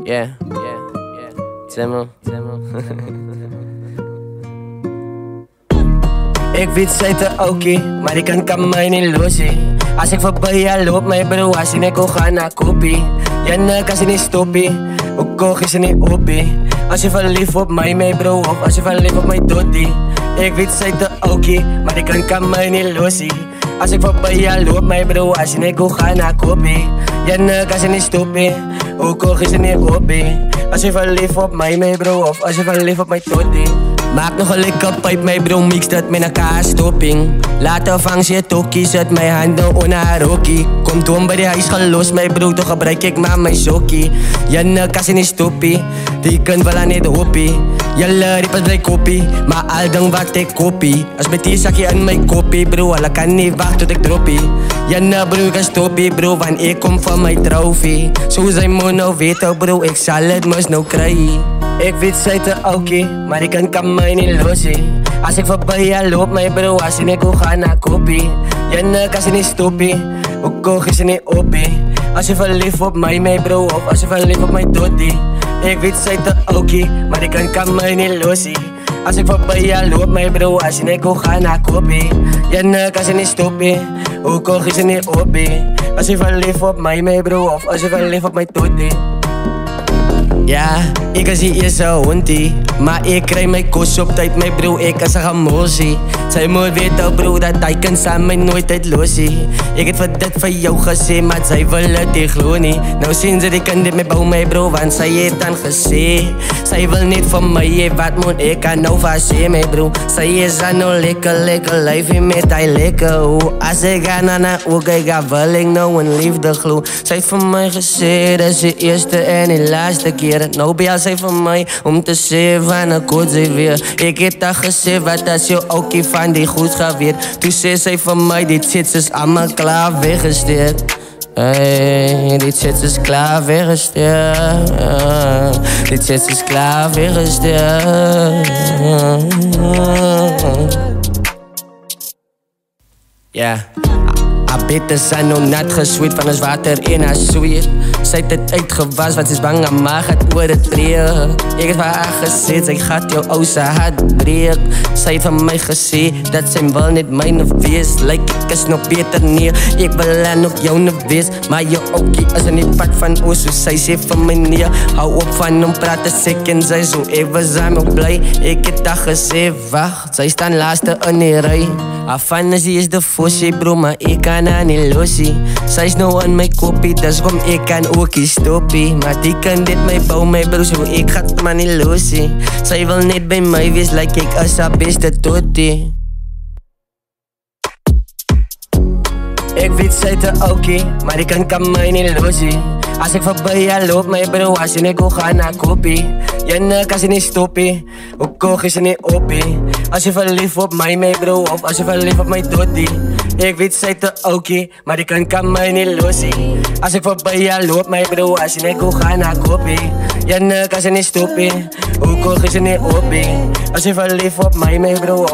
Yeah, Timmer. Ik weet zij te oké, maar ik kan mij niet lossen. Als ik voorbij haar loop, mijn bro, als ik niet ga naar kopie. Ja, kan ze niet stoppen, ook koog is ze niet oppie. Als je verliefd op mij, mijn bro, of als je verliefd op mijn dottie. Ik weet zij te oké, maar ik kan mij niet lossen. Als ik voorbij haar loop, mijn bro, als je niet ga naar kopie. Ja, kan ze niet stoppen, ook koog is ze niet oppie. Als je verliefd op mij, mijn bro, of als je verliefd op mijn dottie. Maak nog een lekker pipe, mijn bro, mix dat met elkaar stopping. Later vang je tokkie, zet mijn handen onder haar rokkie. Kom toen bij de huis gelost, mijn bro, toch gebruik ik maar mijn sokkie. Janne kan ze niet stoppen, die kunt wel aan niet hoppie. Jelle rippers bij kopie, maar al dan wat ik kopie. Als met die zakje aan mijn kopie, bro, alle kan niet wachten tot ik droppie. Janne bro, ik kan stoppie, bro, want ik kom van mijn trofee. Zo zijn moet nou weten, bro, ik zal het mis nou krijgen. Ik weet zij te oké, maar ik kan mij niet lossen. Als ik voorbij haar loop, mijn bro, als je niet ga naar kopie. Janne kan ze niet stoppen, ook koog is ze niet oppie. Als je verliefd op mij, mijn bro, of als je verliefd op mijn dottie. Ik weet zij te oké, maar ik kan mij niet lossen. Als ik voorbij haar loop, mijn bro, als je niet ga naar kopie. Janne kan ze niet stoppen, ook koog is ze niet oppie. Als je verliefd op mij, mijn bro, of als je verliefd op mijn dottie. Ja, ik zie je zo hondie, maar ik krijg mijn kost op tijd, mijn bro, ik kan zeggen mozie. Zij moet weten, bro, dat hij kan samen nooit uit losie. Ik heb voor dit voor jou gezien, maar zij wil het niet gloeien niet. Nou zien ze, ik kan dit met bouw, mijn bro, want zij heeft dan gezien. Zij wil niet van mij, wat moet ik aan nou van mijn bro. Zij is aan nou lekker lijfje met hij lekker hoe. Als ik ga naar ook, ik ga wel ik nou een liefde gloe. Zij heeft van mij gezien, dat is de eerste en de laatste keer. Nou bij jou zijn van mij om te zien van een koets weer. Ik heb dat gezien, wat als je ook van die goed gaat weer. Toen zei zij van mij, dit shit is allemaal klaar weggestuurd. Hey, dit shit is klaar weggestuurd. Dit shit is klaar weggestuurd. Ja. Bitter zijn nog net gesweet van het water in haar zweet. Zij het uitgewas, want ze is bang aan mij gaat oor het breek. Ik heb haar gezien, zij gaat jouw oudste hart breek. Zij heeft van mij gezien, dat zijn wel niet mijn wees. Lijkt ik is nog beter neer, ik wil aan op jou niet wees. Maar je okkie is er niet part van ons, zo zij zit van mij neer. Hou op van hem praten, sick en zij zo even zijn ook blij. Ik heb dat gezien, wacht, zij staan laatste in die rij. Afan, ze is de fossie, bro, maar ik kan haar niet lossen. Zij is nou aan mijn kopie, dus kom ik kan ook niet stoppen. Maar die kan dit mij bouwen, mijn bro, zo ik ga het maar niet lossen. Zij wil niet bij mij wees, like ik als haar beste tottie. Ik weet zij te oké, maar ik kan mij niet lossen. Als ik voorbij haar loop, mijn bro, als je niet ga naar kopie. Janne kan ze niet stoppen, ook koog is ze niet oppie. Als je verliefd op mij, mijn bro, of als je verliefd op mijn dottie. Ik weet zij te oké, maar ik kan mij niet lossen. Als ik voorbij haar loop, mijn bro, als je niet ga naar kopie. Janne kan ze niet stoppen, ook koog is ze niet oppie. Als je verliefd op mij, mijn bro.